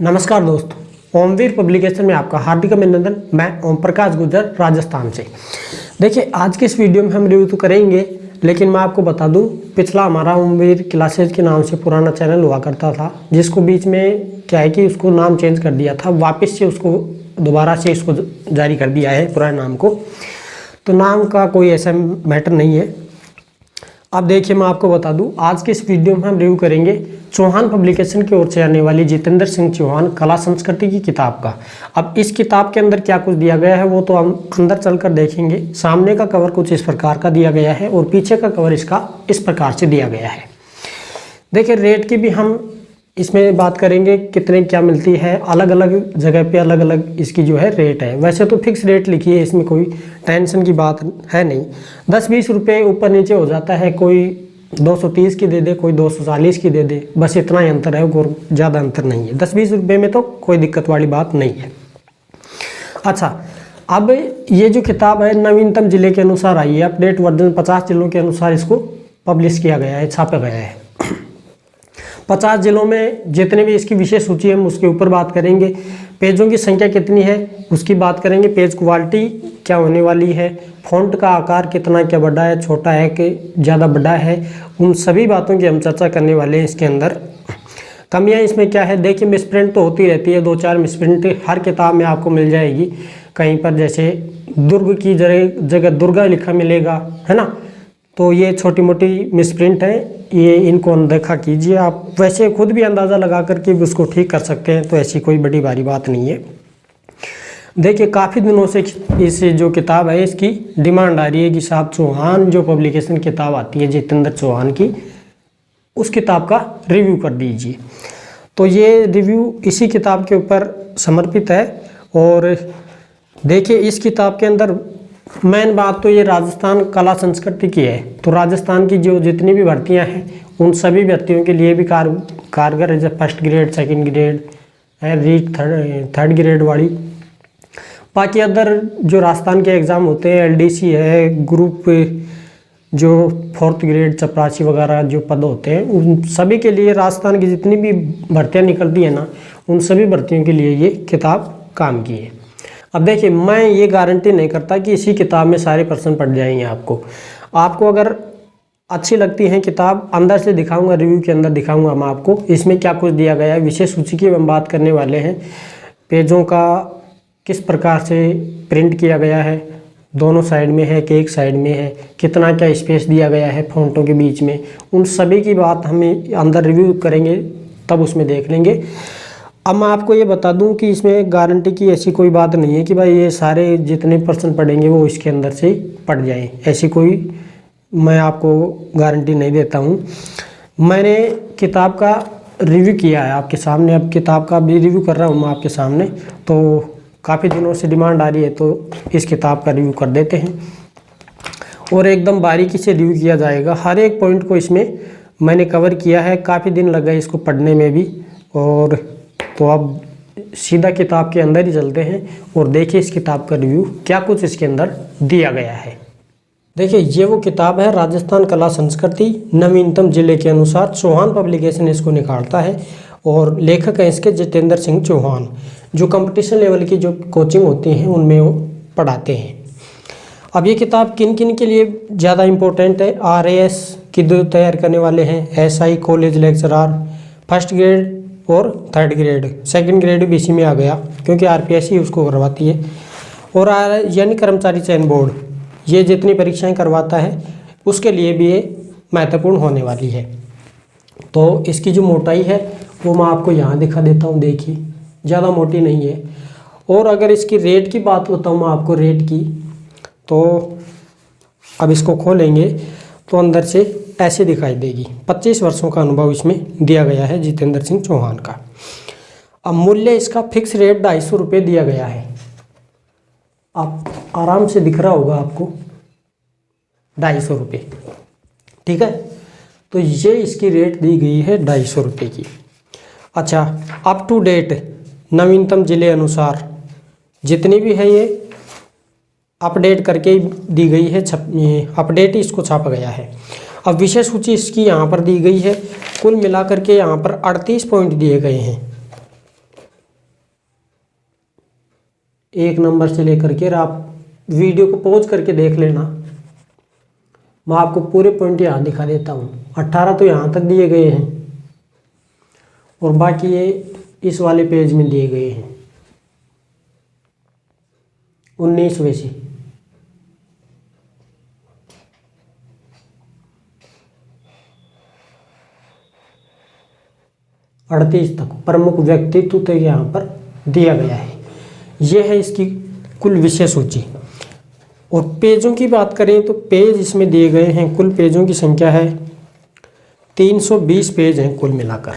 नमस्कार दोस्तों, ओमवीर पब्लिकेशन में आपका हार्दिक अभिनंदन। मैं ओम प्रकाश गुर्जर राजस्थान से। देखिए, आज के इस वीडियो में हम रिव्यू तो करेंगे, लेकिन मैं आपको बता दूं, पिछला हमारा ओमवीर क्लासेज के नाम से पुराना चैनल हुआ करता था, जिसको बीच में क्या है कि उसको नाम चेंज कर दिया था, वापस से उसको दोबारा से इसको जारी कर दिया है पुराने नाम को। तो नाम का कोई ऐसा मैटर नहीं है। अब देखिए, मैं आपको बता दूं, आज के इस वीडियो में हम रिव्यू करेंगे चौहान पब्लिकेशन की ओर से आने वाली जितेंद्र सिंह चौहान कला संस्कृति की किताब का। अब इस किताब के अंदर क्या कुछ दिया गया है वो तो हम अंदर चलकर देखेंगे। सामने का कवर कुछ इस प्रकार का दिया गया है और पीछे का कवर इसका इस प्रकार से दिया गया है। देखिए, रेट की भी हम इसमें बात करेंगे, कितने क्या मिलती है। अलग अलग जगह पे अलग अलग इसकी जो है रेट है। वैसे तो फिक्स रेट लिखी है, इसमें कोई टेंशन की बात है नहीं। 10-20 रुपये ऊपर नीचे हो जाता है, कोई 230 की दे दे, कोई 240 की दे दे, बस इतना ही अंतर है और ज़्यादा अंतर नहीं है। 10-20 रुपये में तो कोई दिक्कत वाली बात नहीं है। अच्छा, अब ये जो किताब है नवीनतम जिले के अनुसार आई है, अपडेट वर्जन 50 जिलों के अनुसार इसको पब्लिश किया गया है, छापा गया है। 50 जिलों में जितने भी इसकी विशेष सूची है हम उसके ऊपर बात करेंगे। पेजों की संख्या कितनी है उसकी बात करेंगे। पेज क्वालिटी क्या होने वाली है, फॉन्ट का आकार कितना, क्या बड़ा है, छोटा है कि ज़्यादा बड़ा है, उन सभी बातों की हम चर्चा करने वाले हैं। इसके अंदर कमियां इसमें क्या है, देखिए, मिसप्रिंट तो होती रहती है, 2-4 मिसप्रिंट हर किताब में आपको मिल जाएगी। कहीं पर जैसे दुर्ग की जगह दुर्गा लिखा मिलेगा, है ना। तो ये छोटी मोटी मिसप्रिंट है, ये इनको अनदेखा कीजिए। आप वैसे खुद भी अंदाज़ा लगा करके भी उसको ठीक कर सकते हैं, तो ऐसी कोई बड़ी भारी बात नहीं है। देखिए, काफ़ी दिनों से इस जो किताब है इसकी डिमांड आ रही है कि साहब चौहान जो पब्लिकेशन किताब आती है जितेंद्र चौहान की, उस किताब का रिव्यू कर दीजिए। तो ये रिव्यू इसी किताब के ऊपर समर्पित है। और देखिए, इस किताब के अंदर मेन बात तो ये राजस्थान कला संस्कृति की है। तो राजस्थान की जो जितनी भी भर्तियां हैं उन सभी भर्तियों के लिए भी कारगर है, जैसे फर्स्ट ग्रेड, सेकंड ग्रेड है, रीट थर्ड ग्रेड वाली। बाकी अदर जो राजस्थान के एग्ज़ाम होते हैं, एलडीसी है, ग्रुप जो 4th ग्रेड, चपरासी वगैरह जो पद होते हैं, उन सभी के लिए राजस्थान की जितनी भी भर्तियाँ निकलती हैं ना, उन सभी भर्तियों के लिए ये किताब काम की है। अब देखिए, मैं ये गारंटी नहीं करता कि इसी किताब में सारे प्रश्न पढ़ जाएंगे। आपको अगर अच्छी लगती है किताब, अंदर से दिखाऊंगा, रिव्यू के अंदर दिखाऊंगा मैं आपको इसमें क्या कुछ दिया गया है। विशेष सूची की हम बात करने वाले हैं। पेजों का किस प्रकार से प्रिंट किया गया है, दोनों साइड में है कि एक साइड में है, कितना क्या स्पेस दिया गया है फ़ॉन्टों के बीच में, उन सभी की बात हमें अंदर रिव्यू करेंगे, तब उसमें देख लेंगे। अब मैं आपको ये बता दूं कि इसमें गारंटी की ऐसी कोई बात नहीं है कि भाई ये सारे जितने पर्सन पढ़ेंगे वो इसके अंदर से पढ़ जाएं, ऐसी कोई मैं आपको गारंटी नहीं देता हूं। मैंने किताब का रिव्यू किया है आपके सामने, अब किताब का भी रिव्यू कर रहा हूं मैं आपके सामने। तो काफ़ी दिनों से डिमांड आ रही है, तो इस किताब का रिव्यू कर देते हैं और एकदम बारीकी से रिव्यू किया जाएगा। हर एक पॉइंट को इसमें मैंने कवर किया है, काफ़ी दिन लग गए इसको पढ़ने में भी। और तो अब सीधा किताब के अंदर ही चलते हैं और देखिए इस किताब का रिव्यू क्या कुछ इसके अंदर दिया गया है। देखिए, ये वो किताब है, राजस्थान कला संस्कृति नवीनतम जिले के अनुसार। चौहान पब्लिकेशन इसको निकालता है और लेखक है इसके जितेंद्र सिंह चौहान, जो कंपटीशन लेवल की जो कोचिंग होती हैं उनमें वो पढ़ाते हैं। अब ये किताब किन किन के लिए ज़्यादा इम्पोर्टेंट है, RAS की जो तैयार करने वाले हैं, SI college lecturer, first grade और थर्ड ग्रेड, सेकंड ग्रेड भी इसी में आ गया क्योंकि RPSC उसको करवाती है। और यानी कर्मचारी चयन बोर्ड, ये जितनी परीक्षाएं करवाता है उसके लिए भी ये महत्वपूर्ण होने वाली है। तो इसकी जो मोटाई है वो मैं आपको यहाँ दिखा देता हूँ। देखिए, ज़्यादा मोटी नहीं है। और अगर इसकी रेट की बात बताऊँ मैं आपको, रेट की, तो अब इसको खोलेंगे तो अंदर से ऐसे दिखाई देगी। 25 वर्षों का अनुभव इसमें दिया गया है जितेंद्र सिंह चौहान का। अब मूल्य इसका फिक्स रेट 250 रुपये दिया गया है। आप आराम से दिख रहा होगा आपको, 250 रुपये, ठीक है। तो ये इसकी रेट दी गई है 250 रुपये की। अच्छा, अप टू डेट नवीनतम जिले अनुसार जितनी भी है ये अपडेट करके दी गई है, अपडेट इसको छापा गया है। अब विषय सूची इसकी यहाँ पर दी गई है। कुल मिलाकर के यहाँ पर 38 पॉइंट दिए गए हैं। 1 नंबर से लेकर के, आप वीडियो को पॉज करके देख लेना। मैं आपको पूरे पॉइंट यहाँ दिखा देता हूँ। 18 तो यहाँ तक दिए गए हैं और बाकी ये इस वाले पेज में दिए गए हैं 19वें से। अड़तीस तक प्रमुख व्यक्तित्व तो यहाँ पर दिया गया है। यह है इसकी कुल विषय सूची। और पेजों की बात करें तो पेज इसमें दिए गए हैं, कुल पेजों की संख्या है 320 पेज हैं कुल मिलाकर।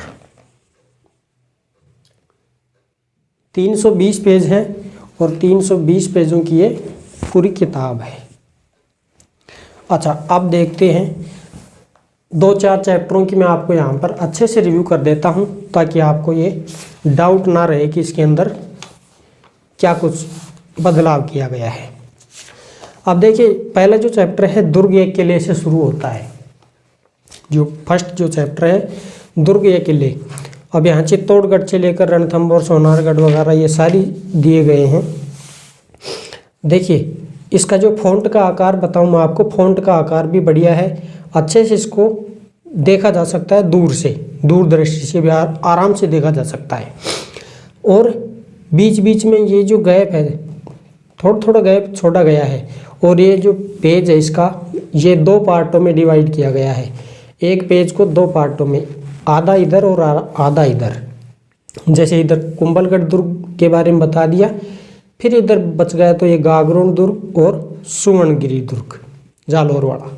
320 पेज हैं और 320 पेजों की ये पूरी किताब है। अच्छा, अब देखते हैं 2-4 चैप्टरों की मैं आपको यहाँ पर अच्छे से रिव्यू कर देता हूँ ताकि आपको ये डाउट ना रहे कि इसके अंदर क्या कुछ बदलाव किया गया है। अब देखिए, पहला जो चैप्टर है दुर्ग एक किले से शुरू होता है। जो फर्स्ट जो चैप्टर है दुर्ग एक किले। अब यहाँ चित्तौड़गढ़ से लेकर रणथंभौर, सोनारगढ़ वगैरह ये सारी दिए गए हैं। देखिए, इसका जो फ़ॉन्ट का आकार बताऊँ मैं आपको, फ़ॉन्ट का आकार भी बढ़िया है। अच्छे से इसको देखा जा सकता है, दूर से, दूरदृष्टि से भी आराम से देखा जा सकता है। और बीच बीच में ये जो गैप है, थोड़ा थोड़ा गैप छोड़ा गया है। और ये जो पेज है इसका, ये 2 पार्टों में डिवाइड किया गया है। एक पेज को 2 पार्टों में, आधा इधर और आधा इधर। जैसे इधर कुंभलगढ़ दुर्ग के बारे में बता दिया, फिर इधर बच गया तो ये गागरोन दुर्ग और सुवर्णगिरी दुर्ग जालोर वाला।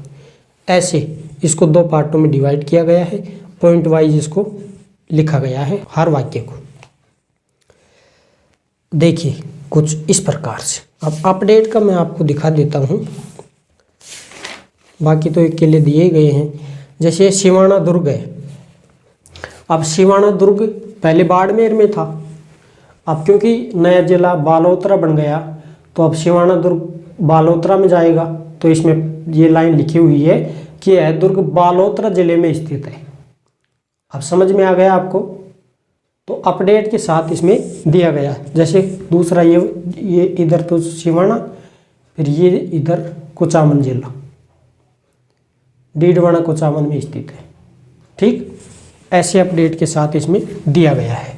ऐसे इसको 2 पार्टों में डिवाइड किया गया है। पॉइंट वाइज इसको लिखा गया है हर वाक्य को। देखिए कुछ इस प्रकार से। अब अपडेट का मैं आपको दिखा देता हूँ, बाकी तो एक किले दिए गए हैं। जैसे सिवाना दुर्ग है। अब सिवाना दुर्ग पहले बाड़मेर में था, अब क्योंकि नया जिला बालोतरा बन गया तो अब सिवाना दुर्ग बालोतरा में जाएगा। तो इसमें ये लाइन लिखी हुई है कि यह दुर्ग बालोतरा जिले में स्थित है। अब समझ में आ गया आपको? तो अपडेट के साथ इसमें दिया गया। जैसे दूसरा ये इधर तो सिवाना, फिर ये इधर कुचामन जिला, डीडवाना कुचामन में स्थित है। ठीक, ऐसे अपडेट के साथ इसमें दिया गया है।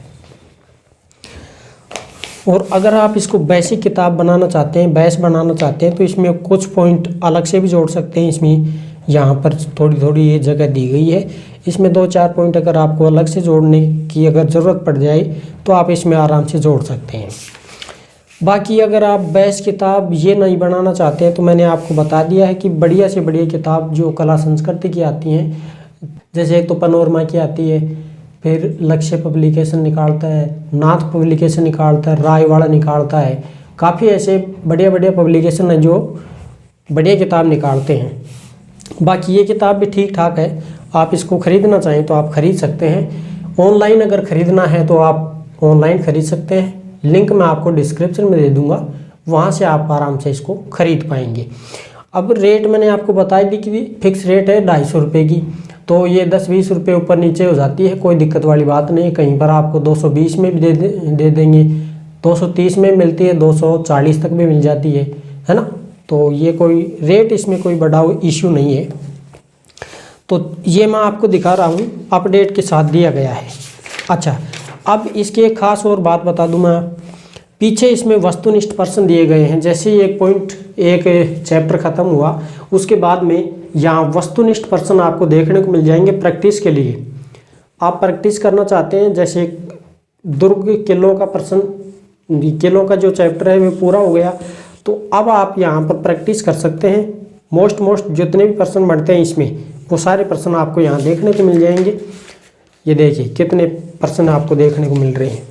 और अगर आप इसको बेसिक किताब बनाना चाहते हैं, बैच बनाना चाहते हैं, तो इसमें कुछ पॉइंट अलग से भी जोड़ सकते हैं। इसमें यहाँ पर थोड़ी थोड़ी ये जगह दी गई है, इसमें 2-4 पॉइंट अगर आपको अलग से जोड़ने की अगर ज़रूरत पड़ जाए तो आप इसमें आराम से जोड़ सकते हैं। बाकी अगर आप बैच किताब ये नहीं बनाना चाहते हैं तो मैंने आपको बता दिया है कि बढ़िया से बढ़िया किताब जो कला संस्कृति की आती हैं, जैसे एक तो पनोरमा की आती है, फिर लक्ष्य पब्लिकेशन निकालता है, नाथ पब्लिकेशन निकालता है, रायवाड़ा निकालता है। काफ़ी ऐसे बढ़िया बढ़िया पब्लिकेशन हैं जो बढ़िया किताब निकालते हैं। बाकी ये किताब भी ठीक ठाक है, आप इसको ख़रीदना चाहें तो आप ख़रीद सकते हैं। ऑनलाइन अगर ख़रीदना है तो आप ऑनलाइन ख़रीद सकते हैं, लिंक मैं आपको डिस्क्रिप्शन में दे दूँगा, वहाँ से आप आराम से इसको ख़रीद पाएंगे। अब रेट मैंने आपको बता दी कि फिक्स रेट है 250 रुपये की, तो ये 10-20 रुपये ऊपर नीचे हो जाती है, कोई दिक्कत वाली बात नहीं। कहीं पर आपको 220 में भी दे देंगे, 230 में मिलती है, 240 तक भी मिल जाती है ना। तो ये कोई रेट, इसमें कोई बड़ा इशू नहीं है। तो ये मैं आपको दिखा रहा हूँ, अपडेट के साथ दिया गया है। अच्छा, अब इसकी एक खास और बात बता दूँ मैं, पीछे इसमें वस्तुनिष्ठ प्रश्न दिए गए हैं। जैसे ही एक चैप्टर ख़त्म हुआ उसके बाद में यहाँ वस्तुनिष्ठ प्रश्न आपको देखने को मिल जाएंगे प्रैक्टिस के लिए। आप प्रैक्टिस करना चाहते हैं, जैसे दुर्ग किलों का प्रश्न, किलों का जो चैप्टर है वो पूरा हो गया, तो अब आप यहाँ पर प्रैक्टिस कर सकते हैं। मोस्ट जितने भी प्रश्न बनते हैं इसमें, वो सारे प्रश्न आपको यहाँ देखने को मिल जाएंगे। ये देखिए कितने प्रश्न आपको देखने को मिल रहे हैं।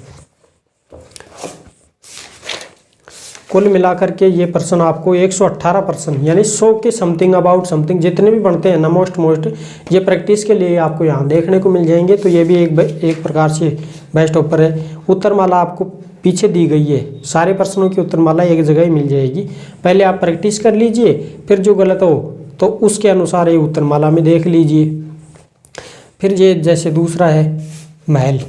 कुल मिलाकर के ये प्रश्न आपको 118 प्रश्न, यानी 100 के समथिंग, अबाउट समथिंग जितने भी बनते हैं ना, मोस्ट ये प्रैक्टिस के लिए आपको यहाँ देखने को मिल जाएंगे। तो ये भी एक प्रकार से बेस्ट ऑफर है। उत्तरमाला आपको पीछे दी गई है, सारे प्रश्नों की उत्तरमाला एक जगह ही मिल जाएगी। पहले आप प्रैक्टिस कर लीजिए, फिर जो गलत हो तो उसके अनुसार ये उत्तरमाला में देख लीजिए। फिर ये जैसे दूसरा है महल।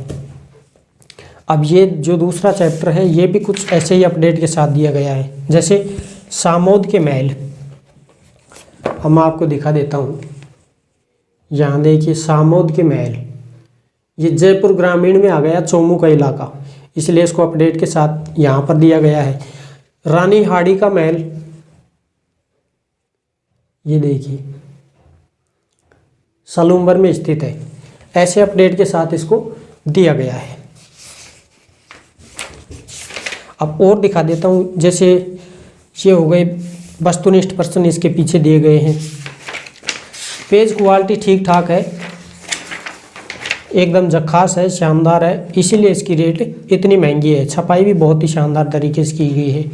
अब ये जो दूसरा चैप्टर है ये भी कुछ ऐसे ही अपडेट के साथ दिया गया है। जैसे सामोद के महल, अब मैं आपको दिखा देता हूँ। यहाँ देखिए सामोद के महल, ये जयपुर ग्रामीण में आ गया, चोमू का इलाका, इसलिए इसको अपडेट के साथ यहाँ पर दिया गया है। रानी हाड़ी का महल, ये देखिए सलूम्बर में स्थित है, ऐसे अपडेट के साथ इसको दिया गया है। अब और दिखा देता हूँ, जैसे ये हो गए वस्तुनिष्ठ प्रश्न इसके पीछे दिए गए हैं। पेज क्वालिटी ठीक ठाक है, एकदम झक्कास है, शानदार है, इसीलिए इसकी रेट इतनी महंगी है। छपाई भी बहुत ही शानदार तरीके से की गई है।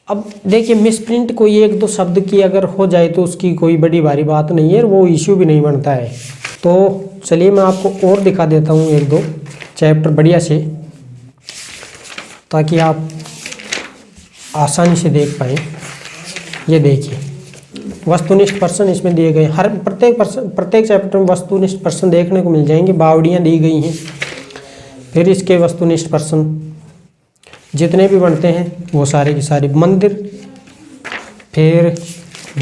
अब देखिए मिसप्रिंट कोई एक दो शब्द की अगर हो जाए तो उसकी कोई बड़ी भारी बात नहीं है, वो इश्यू भी नहीं बनता है। तो चलिए मैं आपको और दिखा देता हूँ एक दो चैप्टर बढ़िया से, ताकि आप आसानी से देख पाएँ। ये देखिए वस्तुनिष्ठ प्रश्न इसमें दिए गए, हर प्रत्येक चैप्टर में वस्तुनिष्ठ प्रश्न देखने को मिल जाएंगे। बावड़ियाँ दी गई हैं, फिर इसके वस्तुनिष्ठ प्रश्न जितने भी बनते हैं वो सारे के सारे। मंदिर, फिर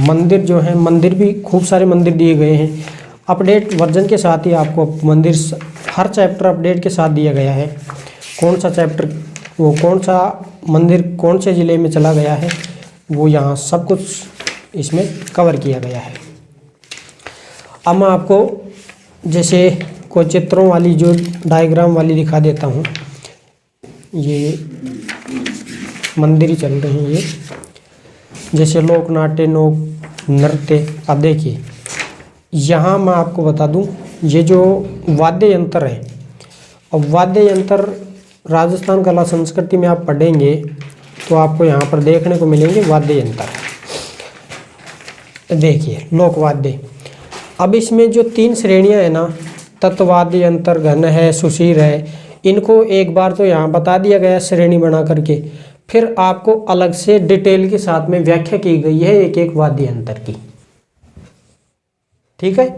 मंदिर जो है, मंदिर भी खूब सारे मंदिर दिए गए हैं। अपडेट वर्जन के साथ ही आपको मंदिर हर चैप्टर अपडेट के साथ दिया गया है। कौन सा चैप्टर, वो कौन सा मंदिर कौन से ज़िले में चला गया है, वो यहाँ सब कुछ इसमें कवर किया गया है। अब मैं आपको जैसे कोई चित्रों वाली जो डायग्राम वाली दिखा देता हूँ। ये मंदिर ही चल रहे हैं, ये जैसे लोक नाट्य, लोक नृत्य। अब देखिए यहाँ मैं आपको बता दूँ, ये जो वाद्य यंत्र है, और वाद्य यंत्र राजस्थान कला संस्कृति में आप पढ़ेंगे तो आपको यहाँ पर देखने को मिलेंगे वाद्य यंत्र। देखिए लोकवाद्य, अब इसमें जो 3 श्रेणियाँ हैं ना, तत्वाद्य यंत्र, घन है, सुशीर है, इनको एक बार तो यहाँ बता दिया गया श्रेणी बना करके, फिर आपको अलग से डिटेल के साथ में व्याख्या की गई है एक एक वाद्य यंत्र की। ठीक है,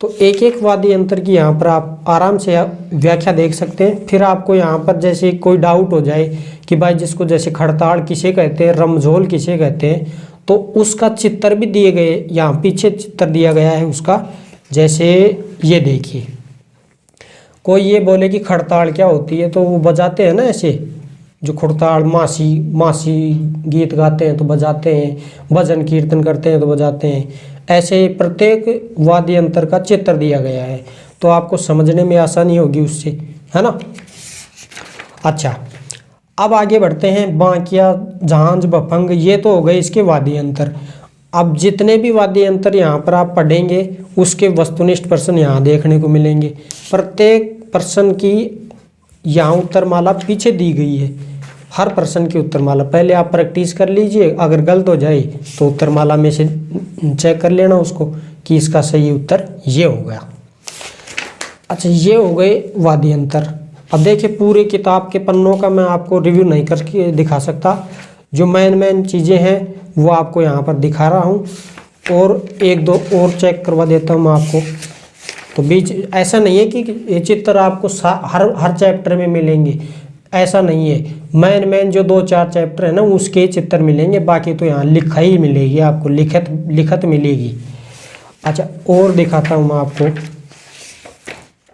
तो एक एक वाद्य यंत्र की यहाँ पर आप आराम से व्याख्या देख सकते हैं। फिर आपको यहाँ पर जैसे कोई डाउट हो जाए कि भाई जिसको जैसे खड़ताड़ किसे कहते हैं, रमझोल किसे कहते हैं, तो उसका चित्र भी दिए गए, यहाँ पीछे चित्र दिया गया है उसका। जैसे ये देखिए, कोई ये बोले कि खड़ताड़ क्या होती है, तो वो बजाते हैं ना ऐसे, जो खड़ताड़, मासी गीत गाते हैं तो बजाते हैं, भजन कीर्तन करते हैं तो बजाते हैं, ऐसे प्रत्येक वाद्य यंत्र का चित्र दिया गया है, तो आपको समझने में आसानी होगी उससे, है ना। अच्छा, अब आगे बढ़ते हैं। बांकिया, झांझ, भफंग, ये तो हो गए इसके वाद्य यंत्र। अब जितने भी वाद्य यंत्र यहाँ पर आप पढ़ेंगे उसके वस्तुनिष्ठ प्रश्न यहाँ देखने को मिलेंगे। प्रत्येक प्रश्न की यहाँ उत्तरमाला पीछे दी गई है, हर प्रश्न की उत्तरमाला। पहले आप प्रैक्टिस कर लीजिए, अगर गलत हो जाए तो उत्तरमाला में से चेक कर लेना उसको कि इसका सही उत्तर ये हो गया। अच्छा, ये हो गए वाद्य यंत्र। अब देखिए पूरे किताब के पन्नों का मैं आपको रिव्यू नहीं करके दिखा सकता, जो मेन चीज़ें हैं वो आपको यहाँ पर दिखा रहा हूँ, और एक दो और चेक करवा देता हूँ मैं आपको। तो बीच ऐसा नहीं है कि ये चित्र आपको हर चैप्टर में मिलेंगे, ऐसा नहीं है। मेन जो 2-4 चैप्टर है ना उसके चित्र मिलेंगे, बाकी तो यहाँ लिखाई मिलेगी आपको, लिखत मिलेगी। अच्छा, और दिखाता हूँ मैं आपको,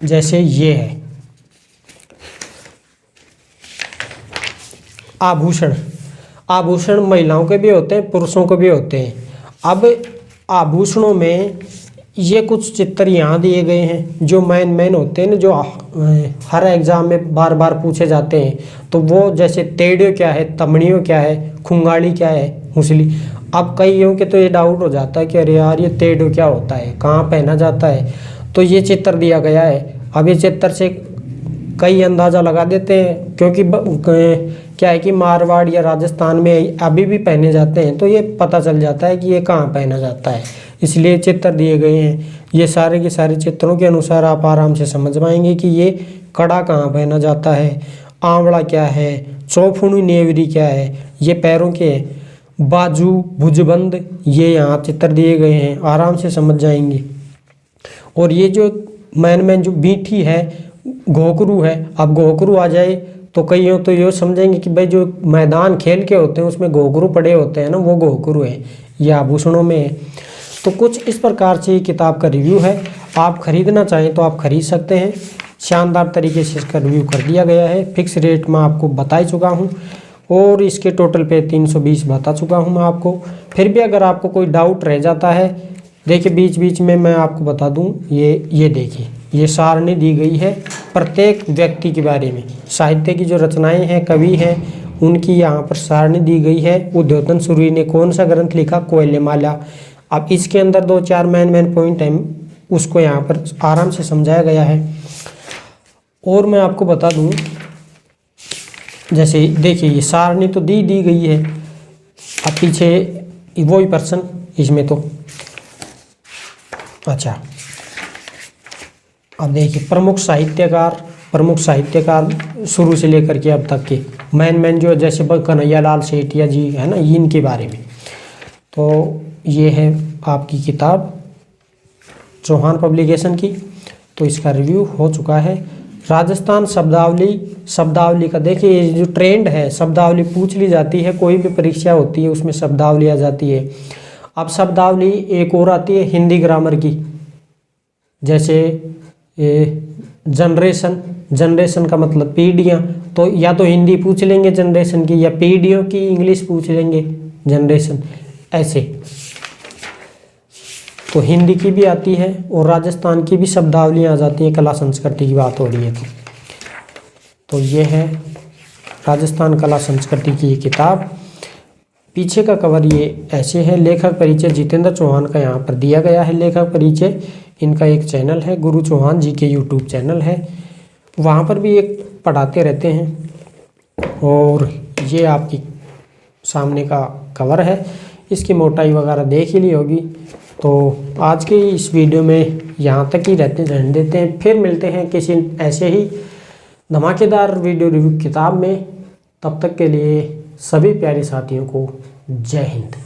जैसे ये है आभूषण। आभूषण महिलाओं के भी होते हैं, पुरुषों के भी होते हैं। अब आभूषणों में ये कुछ चित्र यहाँ दिए गए हैं जो मेन होते हैं ना, जो हर एग्ज़ाम में बार बार पूछे जाते हैं। तो वो जैसे तेड़ियो क्या है, तमड़ियों क्या है, खुंगाड़ी क्या है, हुसली। अब कईयों के तो ये डाउट हो जाता है कि अरे यार ये तेड़ियो क्या होता है, कहाँ पहना जाता है, तो ये चित्र दिया गया है। अब ये चित्र से कई अंदाज़ा लगा देते हैं, क्योंकि क्या है कि मारवाड़ या राजस्थान में अभी भी पहने जाते हैं, तो ये पता चल जाता है कि ये कहाँ पहना जाता है, इसलिए चित्र दिए गए हैं। ये सारे के सारे चित्रों के अनुसार आप आराम से समझ पाएंगे कि ये कड़ा कहाँ पहना जाता है, आंवला क्या है, चौफुनी नेवरी क्या है, ये पैरों के बाजू, भुजबंद, ये यहाँ चित्र दिए गए हैं, आराम से समझ जाएंगे। और ये जो मेन जो बीठी है घोकरू है। अब घोकरू आ जाए तो कई तो ये समझेंगे कि भाई जो मैदान खेल के होते हैं उसमें घोकरू पड़े होते हैं ना, वो घोकरू है, ये आभूषणों में है। तो कुछ इस प्रकार से किताब का रिव्यू है। आप खरीदना चाहें तो आप खरीद सकते हैं। शानदार तरीके से इसका रिव्यू कर दिया गया है। फिक्स रेट मैं आपको बता ही चुका हूँ और इसके टोटल पे 320 बता चुका हूँ मैं आपको। फिर भी अगर आपको कोई डाउट रह जाता है, देखिए बीच बीच में मैं आपको बता दूँ, ये देखिए ये सारणी दी गई है प्रत्येक व्यक्ति के बारे में। साहित्य की जो रचनाएं हैं, कवि हैं, उनकी यहाँ पर सारणी दी गई है। उद्योतन सूरी ने कौन सा ग्रंथ लिखा, कोयलेमाला। अब इसके अंदर 2-4 मेन पॉइंट हैं, उसको यहाँ पर आराम से समझाया गया है। और मैं आपको बता दूँ, जैसे देखिए ये सारणी तो दी गई है। अब पीछे वही पर्सन इसमें तो अच्छा। अब देखिए प्रमुख साहित्यकार शुरू से लेकर के अब तक के मेन जो जैसे कन्हैया लाल सेठिया जी है ना, इनके बारे में। तो ये है आपकी किताब चौहान पब्लिकेशन की। तो इसका रिव्यू हो चुका है। राजस्थान शब्दावली का देखिए ये जो ट्रेंड है, शब्दावली पूछ ली जाती है, कोई भी परीक्षा होती है उसमें शब्दावली आ जाती है। अब शब्दावली एक और आती है हिंदी ग्रामर की, जैसे जनरेशन का मतलब पीढ़ियाँ, तो या तो हिंदी पूछ लेंगे जनरेशन की, या पीढ़ियों की इंग्लिश पूछ लेंगे जनरेशन, ऐसे। तो हिंदी की भी आती है और राजस्थान की भी शब्दावलियाँ आ जाती हैं, कला संस्कृति की बात हो रही है तो ये है राजस्थान कला संस्कृति की ये किताब। पीछे का कवर ये ऐसे है। लेखक परिचय जितेंद्र चौहान का यहाँ पर दिया गया है। लेखक परिचय, इनका एक चैनल है गुरु चौहान जी के यूट्यूब चैनल है, वहाँ पर भी एक पढ़ाते रहते हैं। और ये आपकी सामने का कवर है, इसकी मोटाई वगैरह देख ही ली होगी। तो आज की इस वीडियो में यहाँ तक ही रहने देते हैं। फिर मिलते हैं किसी ऐसे ही धमाकेदार वीडियो रिव्यू किताब में। तब तक के लिए सभी प्यारे साथियों को जय हिंद।